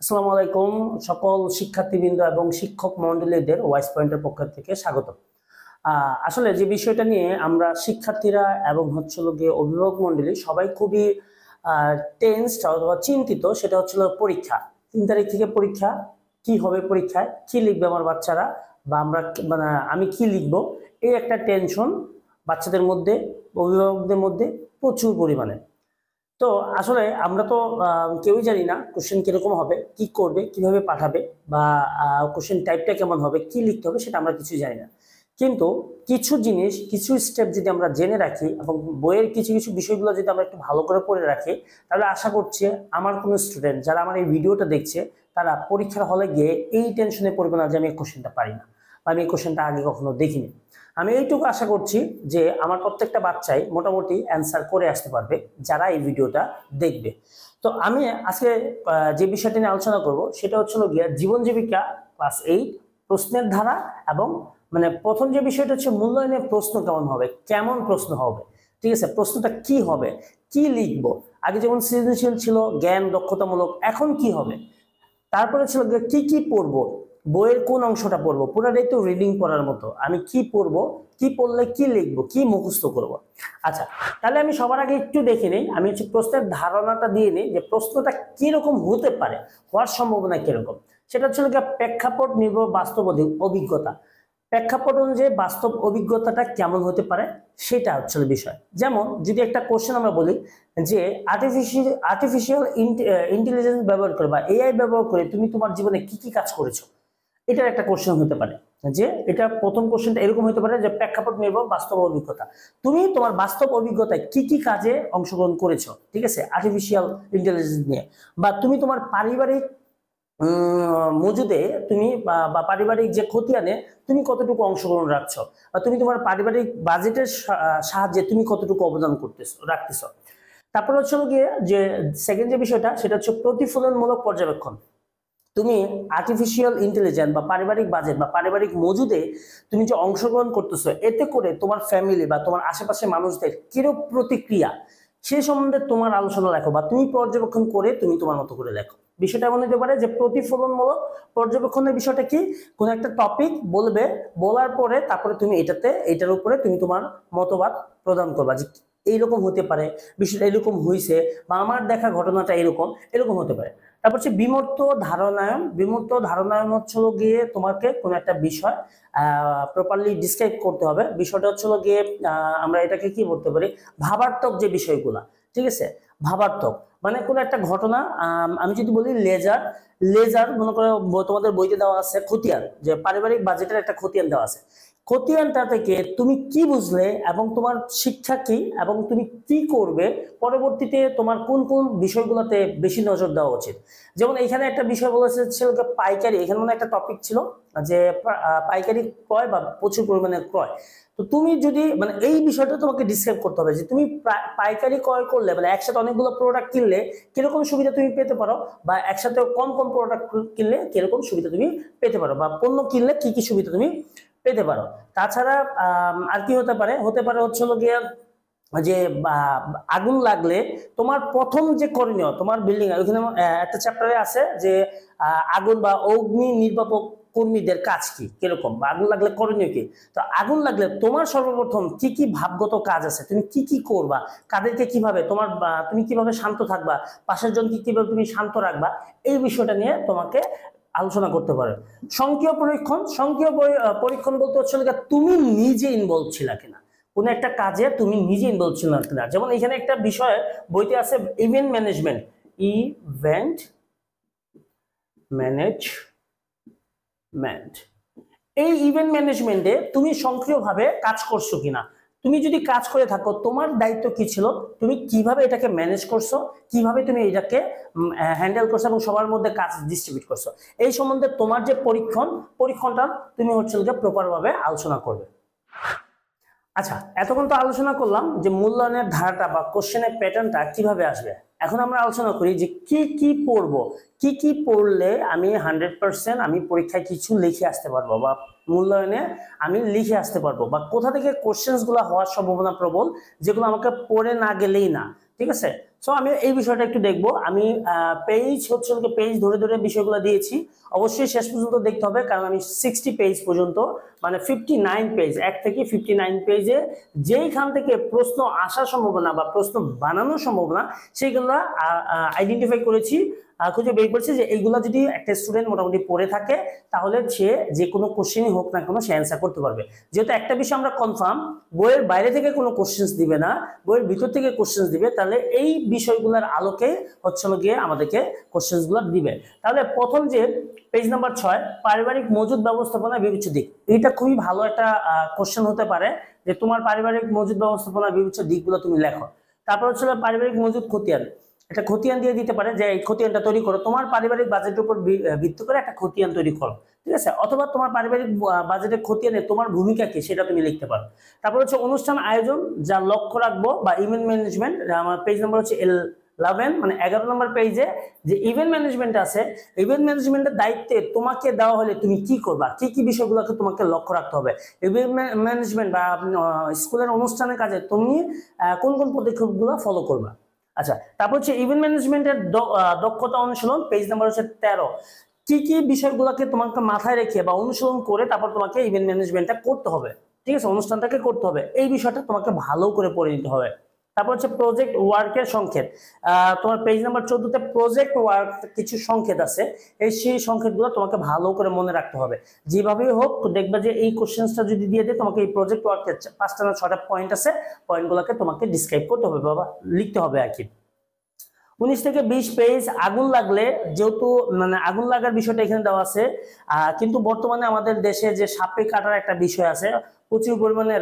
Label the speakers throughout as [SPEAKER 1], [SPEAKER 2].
[SPEAKER 1] আসসালামু আলাইকুম সকল শিক্ষার্থীবৃন্দ এবং শিক্ষক মণ্ডলীদের ওয়াইস পয়েন্টের পক্ষ থেকে স্বাগত। আসলে যে বিষয়টা নিয়ে আমরা শিক্ষার্থীরা এবং গিয়ে অভিভাবক মণ্ডলী সবাই খুবই টেনসড অথবা চিন্তিত, সেটা হচ্ছিল পরীক্ষা। 3 তারিখ থেকে পরীক্ষা। কি হবে পরীক্ষায়, কি লিখবে আমার বাচ্চারা, বা আমি কি লিখবো, এই একটা টেনশন বাচ্চাদের মধ্যে, অভিভাবকদের মধ্যে প্রচুর পরিমাণে। তো আসলে আমরা তো কেউই জানি না কোশ্চেন কিরকম হবে, কি করবে, কিভাবে পাঠাবে, বা কোশ্চেন টাইপটা কেমন হবে, কি লিখতে হবে, সেটা আমরা কিছুই জানি না। কিন্তু কিছু জিনিস, কিছু স্টেপ যদি আমরা জেনে রাখি এবং বইয়ের কিছু কিছু বিষয়গুলো যদি আমরা একটু ভালো করে পড়ে রাখি, তাহলে আশা করছি আমার কোনো স্টুডেন্ট যারা আমার এই ভিডিওটা দেখছে তারা পরীক্ষার হলে গিয়ে এই টেনশনে পড়বে না যে আমি এই কোশ্চেনটা পারি না বা আমি এই কোশ্চেনটা আগে কখনো দেখিনি। আমি এইটুকু আশা করছি যে আমার প্রত্যেকটা বাচ্চাই মোটামুটি অ্যান্সার করে আসতে পারবে যারা এই ভিডিওটা দেখবে। তো আমি আজকে যে বিষয়টি নিয়ে আলোচনা করব সেটা হচ্ছে গিয়ে জীবন জীবিকা ক্লাস 8 প্রশ্নের ধারা, এবং প্রথম যে বিষয়টা হচ্ছে মূল্যায়নের প্রশ্ন কেমন হবে, কেমন প্রশ্ন হবে, ঠিক আছে, প্রশ্নটা কি হবে, কি লিখবো। আগে যেমন সৃজনশীল ছিল, জ্ঞান দক্ষতামূলক, এখন কি হবে। তারপরে ছিল কি কি পড়বো, বইয়ের কোন অংশটা পড়বো, পুরাটাই তো রিডিং পড়ার মতো। আমি কি পড়বো, কি পড়লে কি লিখবো, কি মুখস্থ করব। আচ্ছা, তাহলে আমি সবার আগে একটু দেখে নিই, আমি হচ্ছে প্রশ্নের ধারণাটা দিয়ে নিই যে প্রশ্নটা কিরকম হতে পারে, হওয়ার সম্ভাবনা কিরকম। সেটা হচ্ছে প্রেক্ষাপট নির্ভর বাস্তব অভিজ্ঞতা। প্রেক্ষাপট অনুযায়ী বাস্তব অভিজ্ঞতাটা কেমন হতে পারে সেটা হচ্ছে বিষয়। যেমন যদি একটা কোশ্চেন আমরা বলি যে আর্টিফিশিয়াল ইন্টেলিজেন্স ব্যবহার করে বা এআই ব্যবহার করে তুমি তোমার জীবনে কি কি কাজ করেছো, এটার একটা কোশ্চেন হতে পারে। যে এটা প্রথম কোশ্চেনটা এরকম হতে পারে যে প্রেক্ষাপট নির্ভর বাস্তব অভিজ্ঞতা, তুমি তোমার বাস্তব অভিজ্ঞতায় কি কি কাজে অংশগ্রহণ করেছো, ঠিক আছে, আর্টিফিশিয়াল ইন্টেলিজেন্স নিয়ে। বা তুমি তোমার পারিবারিক মজুদে তুমি বা পারিবারিক যে খতিয়ানে তুমি কতটুকু অংশগ্রহণ রাখছো, বা তুমি তোমার পারিবারিক বাজেটের সাহায্যে তুমি কতটুকু অবদান রাখতেছো। তারপর হচ্ছে গিয়ে যে সেকেন্ড যে বিষয়টা, সেটা হচ্ছে প্রতিফলনমূলক পর্যবেক্ষণ। তুমি আর্টিফিশিয়াল ইন্টেলিজেন্স বা পারিবারিক বাজেট বা পারিবারিক মজুদে তুমি যে অংশগ্রহণ করতেছো, এতে করে তোমার ফ্যামিলি বা তোমার আশেপাশের মানুষদের কিরূপ প্রতিক্রিয়া, সে সম্বন্ধে তোমার আলোচনা লেখো, বা তুমি পর্যবেক্ষণ করে তুমি তোমার মতো করে লেখো। বিষয়টা এমন হতে পারে যে প্রতিফলনমূলক পর্যবেক্ষণের বিষয়টা কি, কোন একটা টপিক বলবে, বলার পরে তারপরে তুমি এটার উপরে তুমি তোমার মতবাদ প্রদান করবা যে এইরকম হতে পারে, বিষয়টা এরকম হয়েছে, বা আমার দেখা ঘটনাটা এরকম হতে পারে। তারপর হচ্ছে বিমূর্ত ধারণায়ন। বিমূর্ত ধারণায়ন হচ্ছে গিয়ে তোমাকে কোন একটা বিষয় প্রপারলি ডিসক্রাইব করতে হবে। বিষয়টা হচ্ছে গিয়ে আমরা এটাকে কি বলতে পারি, ভাবার্থক যে বিষয়গুলা, ঠিক আছে, ভাবার্থক মানে কোন একটা ঘটনা। আমি যদি বলি লেজার, মনে করো তোমাদের বইতে দেওয়া আছে খতিয়ান, যে পারিবারিক বাজেটের একটা খতিয়ান দেওয়া আছে। খতিয়ানটা থেকে তুমি কি বুঝলে এবং তোমার শিক্ষা কি এবং তুমি কি করবে, পরবর্তীতে তোমার কোন কোন বিষয়গুলোতে বেশি নজর দেওয়া উচিত। যেমন এখানে একটা বিষয় বলেছে পাইকারি, এখানে মানে একটা টপিক ছিল যে পাইকারি ক্রয় বা প্রচুর পরিমাণে ক্রয়। তো তুমি যদি এই বিষয়টা তোমাকে ডিসক্রাইব করতে হবে যে তুমি পাইকারি ক্রয় করলে একসাথে অনেকগুলো প্রোডাক্ট কিনলে কিরকম সুবিধা তুমি পেতে পারো, বা একসাথে কম কম প্রোডাক্ট কিনলে কিরকম সুবিধা তুমি পেতে পারো, বা পণ্য কিনলে কি কি সুবিধা তুমি পেতে পারো। তাছাড়া আর কি হতে পারে, হচ্ছে গিয়ে যে আগুন লাগলে তোমার প্রথম যে করণীয়, তোমার বিল্ডিং ওইখানে একটা চ্যাপ্টারে আছে যে আগুন বা অগ্নি নির্বাপক কর্মীদের কাজ কি, কিরকম, বা আগুন লাগলে করণীয় কি। তো আগুন লাগলে তোমার সর্বপ্রথম কি কি ভাবগত কাজ আছে, তুমি কি কি করবা, কাদেরকে কিভাবে তুমি কিভাবে শান্ত থাকবা, পাশের জনকে কিভাবে তুমি শান্ত রাখবা, এই বিষয়টা নিয়ে তোমাকে আলোচনা করতে পারে। স্বয়ংক্রিয় পরীক্ষণ। স্বয়ংক্রিয় পরীক্ষণ বলতে হচ্ছে তুমি নিজে ইনভলভ ছিলা কিনা, কোন একটা কাজে তুমি নিজে ইনভলভ ছিল কিনা। যেমন এখানে একটা বিষয় বইতে আছে ইভেন্ট ম্যানেজমেন্ট, ইভেন্ট ম্যানেজমেন্ট। এই ইভেন্ট ম্যানেজমেন্টে তুমি সক্রিয়ভাবে কাজ করছো কিনা। তুমি যদি কাজ করে থাকো, তোমার দায়িত্ব কি ছিল, তুমি কিভাবে এটাকে ম্যানেজ করছো, কিভাবে তুমি এটাকে হ্যান্ডেল করছো এবং সবার মধ্যে কাজ ডিস্ট্রিবিউট করছো, এই সম্বন্ধে তোমার যে পরীক্ষণটা তুমি হচ্ছে প্রপার ভাবে আলোচনা করবে। আচ্ছা, এতক্ষণ তো আলোচনা করলাম যে মূল্যায়নের ধারাটা বা কোশ্চেনের প্যাটার্নটা কিভাবে আসবে। এখন আমরা আলোচনা করি যে কি কি পড়বো, কি কি পড়লে আমি 100% আমি পরীক্ষায় কিছু লিখে আসতে পারবো, বা মূল্যায়নে আমি লিখে আসতে পারবো, বা কোথা থেকে কোশ্চেন্স গুলো হওয়ার সম্ভাবনা প্রবল, যেগুলো আমাকে পড়ে না গেলেই না, ঠিক আছে। সো আমি এই বিষয়টা একটু দেখবো। আমি পেজ হচ্ছে পেজ ধরে ধরে বিষয়গুলো দিয়েছি, অবশ্যই শেষ পর্যন্ত দেখতে হবে, কারণ আমি 60 পেজ পর্যন্ত মানে 59 পেজ, 1 থেকে 59 পেজে যেইখান থেকে প্রশ্ন আসার সম্ভাবনা বা প্রশ্ন বানানোর সম্ভাবনা সেগুলো আইডেন্টিফাই করেছি, খুঁজে বের করেছি যে এইগুলা যদি একটা স্টুডেন্ট মোটামুটি পড়ে থাকে তাহলে সে যে কোনো কোশ্চেনই হোক না কেন সে অ্যান্সার করতে পারবে। যেহেতু একটা বিষয় আমরা কনফার্ম, বইয়ের বাইরে থেকে কোনো কোশ্চেন্স দিবে না, বইয়ের ভিতর থেকে কোশ্চেন্স দিবে, তাহলে এই বিষয়গুলোর আলোকে হচ্ছে গিয়ে আমাদেরকে কোশ্চেন্স গুলো দিবে। তাহলে প্রথম যে পেজ নাম্বার 6, পারিবারিক মজুদ ব্যবস্থাপনা বিবেচ্য দিক, এটা খুবই ভালো একটা কোশ্চেন হতে পারে যে তোমার পারিবারিক মজুদ ব্যবস্থাপনা বিবেচ্য দিকগুলো তুমি লেখো। তারপর হচ্ছে পারিবারিক মজুদ খতিয়ান, একটা খতিয়ান দিয়ে দিতে পারে যে এই খতিয়ানটা তৈরি করো, তোমার পারিবারিক বাজেটের উপর ভিত্তি করে একটা খতিয়ান তৈরি করো, ঠিক আছে, অথবা তোমার পারিবারিক বাজেটের খতিয়ানে তোমার ভূমিকা কি সেটা তুমি লিখতে পারো। তারপর হচ্ছে অনুষ্ঠান আয়োজন যা লক্ষ্য রাখবো বা ইভেন্ট ম্যানেজমেন্ট, আমার পেজ নাম্বার হচ্ছে 11, মানে 11 নম্বর পেজে যে ইভেন্ট ম্যানেজমেন্ট আছে, ইভেন্ট ম্যানেজমেন্টের দায়িত্বে তোমাকে দেওয়া হলে তুমি কি করবা, কি কি বিষয়গুলোকে তোমাকে লক্ষ্য রাখতে হবে। ইভেন্ট ম্যানেজমেন্ট বা স্কুলের অনুষ্ঠানের কাজে তুমি কোন কোন পদক্ষেপগুলো ফলো করবা। আচ্ছা, তারপর হচ্ছে ইভেন্ট ম্যানেজমেন্টের দক্ষতা অনুশীলন, পেজ নাম্বার হচ্ছে 13, কি কি বিষয়গুলোকে তোমাকে মাথায় রেখে বা অনুসরণ করে তারপর তোমাকে ইভেন্ট ম্যানেজমেন্টটা করতে হবে, ঠিক আছে, অনুষ্ঠানটাকে করতে হবে, এই বিষয়টা তোমাকে ভালো করে পড়ে নিতে হবে। তারপর হচ্ছে প্রজেক্ট ওয়ার্কের সংক্ষেপ, তোমার পেজ নাম্বার 14তে প্রজেক্ট ওয়ার্ক কিছু সংক্ষেপ আছে, সেই সংক্ষেপগুলো তোমাকে ভালো করে মনে রাখতে হবে। যেভাবেই হোক দেখবে যে এই কোশ্চেনটা যদি দিয়ে দেয় তোমাকে এই প্রজেক্ট ওয়ার্কের 5টা না 6টা পয়েন্ট আছে, পয়েন্টগুলোকে তোমাকে ডিসক্রাইব করতে হবে বাবা, লিখতে হবে আর কি। 19 থেকে 20 পেজ আগুন লাগলে, যেহেতু মানে আগুন লাগার বিষয়টা এখানে দেওয়া আছে, কিন্তু বর্তমানে আমাদের দেশে যে সাপে কাটার একটা বিষয় আছে, প্রচুর পরিমাণে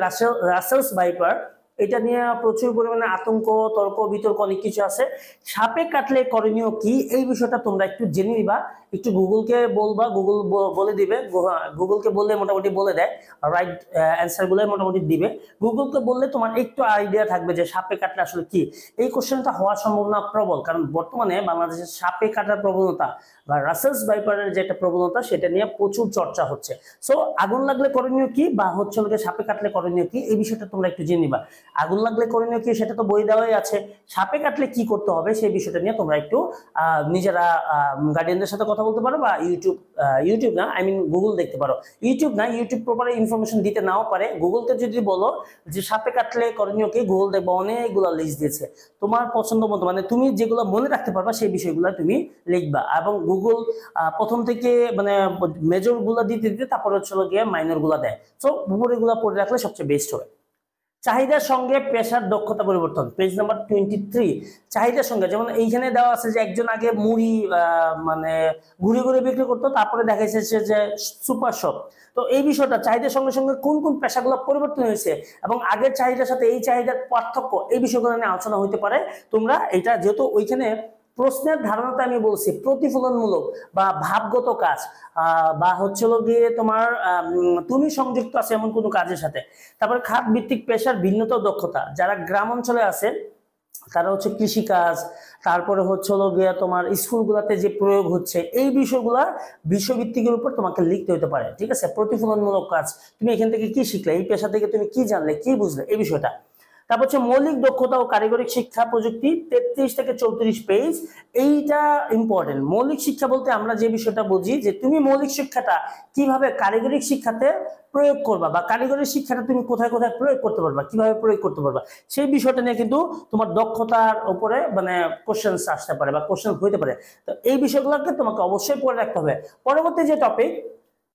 [SPEAKER 1] রাসেলস ভাইপার, এটা নিয়ে প্রচুর পরিমাণে আতঙ্ক, তর্ক বিতর্ক অনেক কিছু আছে। সাপে কাটলে করণীয় কি এই বিষয়টা তোমরা একটু জেনে নিবা, একটু গুগলকে বলবা, গুগল বলে দিবে, গুগলকে বললে মোটামুটি বলে দেয়, রাইট অ্যান্সার গুলো মোটামুটি দিবে। গুগলকে বললে তোমার একটু আইডিয়া থাকবে যে সাপে কাটলে আসলে কি। এই কোশ্চেনটা হওয়ার সম্ভাবনা প্রবল, কারণ বর্তমানে বাংলাদেশের সাপে কাটার প্রবণতা বা রাসেলস ভাইপারের যে একটা প্রবণতা সেটা নিয়ে প্রচুর চর্চা হচ্ছে। সো আগুন লাগলে করণীয় কি বা হচ্ছে সাপে কাটলে করণীয় কি এই বিষয়টা তোমরা একটু জেনে নিবা। আগুন লাগলে করণীয় কি সেটা তো বই দেওয়াই আছে, সাপে কাটলে কি করতে হবে সেই বিষয়টা নিয়ে তোমরা একটু নিজেরা গার্ডিয়ানদের সাথে কথা বলতে পারো, বা ইউটিউব না, আই মিন গুগল দেখতে পারো। ইউটিউব প্রপার ইনফরমেশন দিতে নাও পারে, গুগলকে যদি বলো যে সাপে কাটলে করণীয় কি, গুগল দেখবো অনেকগুলো লিস্ট দিয়েছে, তোমার পছন্দ মতো মানে তুমি যেগুলো মনে রাখতে পারবা সেই বিষয়গুলো তুমি লিখবা, এবং গুগল প্রথম থেকে মানে মেজর গুলা দিতে দিতে তারপর হচ্ছে গিয়ে মাইনর গুলা দেয়। সো উপরে গুলা পড়ে রাখলে সবচেয়ে বেস্ট হবে। চাহিদার সঙ্গে পেশার দক্ষতা পরিবর্তন, পেজ নাম্বার 23, চাহিদার সঙ্গে, যেমন এইখানে দেওয়া আছে যে একজন আগে মুড়ি মানে ঘুরে ঘুরে বিক্রি করতো, তারপরে দেখা যাচ্ছে যে সুপার শপ। তো এই বিষয়টা চাহিদার সঙ্গে সঙ্গে কোন কোন পেশাগুলো পরিবর্তন হয়েছে এবং আগের চাহিদার সাথে এই চাহিদার পার্থক্য, এই বিষয়গুলো নিয়ে আলোচনা হতে পারে। তোমরা এটা যেহেতু ওইখানে প্রশ্নের ধারণাটা আমি বলছি প্রতিফলনমূলক বা ভাবগত কাজ, বা হচ্ছে গিয়ে তোমার তুমি সংযুক্ত আছে এমন কোনো কাজের সাথে। তারপর খাত ভিত্তিক পেশার ভিন্নতা দক্ষতা, যারা গ্রাম অঞ্চলে আছে তারা হচ্ছে কৃষিকাজ, তারপরে হচ্ছে গিয়ে তোমার স্কুলগুলোতে যে প্রয়োগ হচ্ছে এই বিষয়গুলা বিষয়ভিত্তিকের উপর তোমাকে লিখতে হতে পারে, ঠিক আছে। প্রতিফলনমূলক কাজ, তুমি এখান থেকে কি শিখলে, এই পেশা থেকে তুমি কি জানলে, কি বুঝলে, এই বিষয়টা। তারপর হচ্ছে মৌলিক দক্ষতা ও কারিগরি শিক্ষা প্রযুক্তি, 33 থেকে 34 পেজ, এইটা ইম্পর্টেন্ট। মৌলিক শিক্ষা বলতে আমরা যে বিষয়টা বুঝি যে তুমি মৌলিক শিক্ষাটা কিভাবে কারিগরি শিক্ষাতে প্রয়োগ করবা, বা কারিগরি শিক্ষাটা তুমি কোথায় কোথায় প্রয়োগ করতে পারবা, কিভাবে প্রয়োগ করতে পারবা, সেই বিষয়টা নিয়ে কিন্তু তোমার দক্ষতার উপরে মানে কোশ্চেন আসতে পারে বা কোশ্চেন হইতে পারে। তো এই বিষয়গুলোকে তোমাকে অবশ্যই পড়ে রাখতে হবে। পরবর্তী যে টপিক,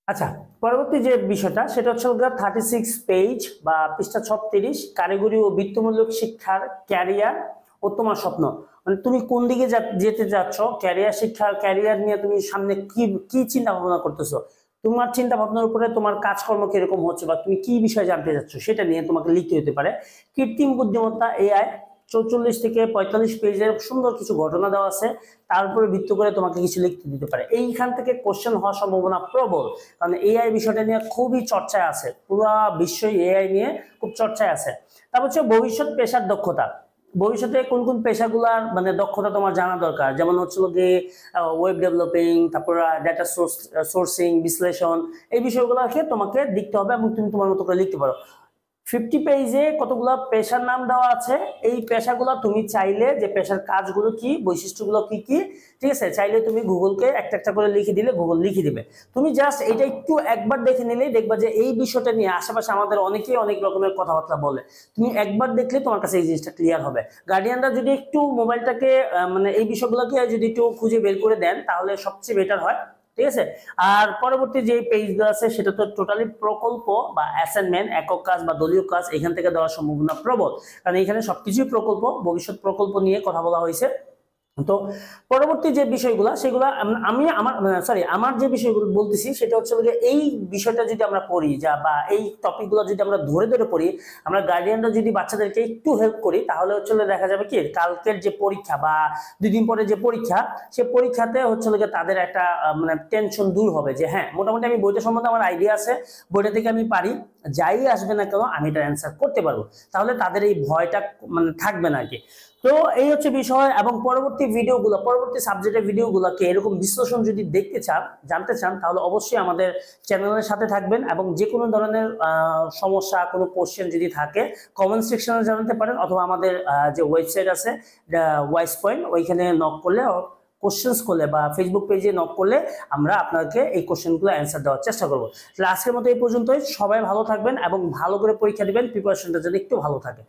[SPEAKER 1] আচ্ছা পরবর্তী যে বিষয়টা সেটা হচ্ছে 36 পেজ বা পৃষ্ঠা 36, কারিগরি ও বৃত্তিমূলক শিক্ষার ক্যারিয়ার ও তোমার স্বপ্ন, মানে তুমি কোন দিকে যেতে যাচ্ছ, ক্যারিয়ার শিক্ষা, ক্যারিয়ার নিয়ে তুমি সামনে কি কি চিন্তা ভাবনা করতেছো, তোমার চিন্তা ভাবনার উপরে তোমার কাজকর্ম কিরকম হচ্ছে বা তুমি কি বিষয় জানতে চাচ্ছ সেটা নিয়ে তোমাকে লিখতে হতে পারে। কৃত্রিম বুদ্ধিমত্তা এআই, 44 থেকে 45 পেজের সুন্দর কিছু ঘটনা দেওয়া আছে, তার উপরে ভিত্তি করে তোমাকে কিছু লিখতে দিতে পারে। এইখান থেকে কোশ্চেন হওয়ার সম্ভাবনা প্রবল, কারণ এআই বিষয়টা নিয়ে খুবই চর্চায় আছে, পুরো বিশ্বই এআই নিয়ে খুব চর্চায় আছে। তারপর হচ্ছে ভবিষ্যৎ পেশার দক্ষতা, ভবিষ্যতে কোন কোন পেশাগুলার মানে দক্ষতা তোমার জানা দরকার, যেমন হচ্ছে গিয়ে ওয়েব ডেভেলপিং, তারপর ডেটা সোর্সিং, বিশ্লেষণ, এই বিষয়গুলোকে তোমাকে লিখতে হবে এবং তুমি তোমার মতো করে লিখতে পারো। 50 পেজে কতগুলো পেশার নাম দেওয়া আছে। এই পেশাগুলো তুমি চাইলে যে পেশার কাজগুলো কি, বৈশিষ্ট্যগুলো কি কি, ঠিক আছে, চাইলে তুমি গুগলকে একটা একটা করে লিখে দিলে গুগল লিখে দিবে। তুমি জাস্ট এটা একটু একবার দেখে নিলেই দেখবা যে এই বিষয়টা নিয়ে আশেপাশে আমাদের অনেকেই অনেক রকমের কথাবার্তা বলে। তুমি একবার দেখলে তোমার কাছে এই জিনিসটা ক্লিয়ার হবে। গার্ডিয়ানরা যদি একটু মোবাইলটাকে মানে এই বিষয়গুলোকে যদি একটু খুঁজে বের করে দেন তাহলে সবচেয়ে বেটার হয়, ঠিক আছে। আর পরবর্তী যে পেজগুলো আছে সেটা তো টোটালি প্রকল্প বা অ্যাসাইনমেন্ট, একক কাজ বা দলীয় কাজ এখান থেকে দেওয়ার সম্ভাবনা প্রবল, কারণ এখানে সবকিছুই প্রকল্প, ভবিষ্যৎ প্রকল্প নিয়ে কথা বলা হয়েছে। তো পরবর্তী যে বিষয়গুলো সেগুলো আমি আমার যে বিষয়গুলো বলতেছি সেটা হচ্ছে যে এই বিষয়টা যদি আমরা পড়ি যা বা এই টপিকগুলো যদি আমরা ধরে ধরে পড়ি, আমরা গার্ডিয়ানরা যদি বাচ্চাদেরকে একটু হেল্প করি তাহলে হচ্ছে দেখা যাবে কি কালকের যে পরীক্ষা বা 2 দিন পরে যে পরীক্ষা, সে পরীক্ষাতে হচ্ছে তাদের একটা মানে টেনশন দূর হবে যে হ্যাঁ মোটামুটি আমি বইটা সম্বন্ধে আমার আইডিয়া আছে, বইটা থেকে আমি পারি, যাই আসবে না কেন আমি এটা অ্যান্সার করতে পারবো, তাহলে তাদের এই ভয়টা মানে থাকবে না আর কি। তো এই হচ্ছে বিষয়। এবং পরবর্তী ভিডিওগুলো, পরবর্তী সাবজেক্টের ভিডিওগুলোকে এরকম বিশ্লেষণ যদি দেখতে চান, জানতে চান, তাহলে অবশ্যই আমাদের চ্যানেলের সাথে থাকবেন এবং যে কোনো ধরনের সমস্যা, কোনো কোশ্চেন যদি থাকে কমেন্ট সেকশনে জানাতে পারেন, অথবা আমাদের যে ওয়েবসাইট আছে ওয়াইস পয়েন্ট, ওইখানে নক করলে, কোশ্চেন্স করলে বা ফেসবুক পেজে নক করলে আমরা আপনাকে এই কোশ্চেনগুলো অ্যান্সার দেওয়ার চেষ্টা করবো। তাহলে আজকের মতো এই পর্যন্তই। সবাই ভালো থাকবেন এবং ভালো করে পরীক্ষা দিবেন, প্রিপারেশনটা যেন একটু ভালো থাকে।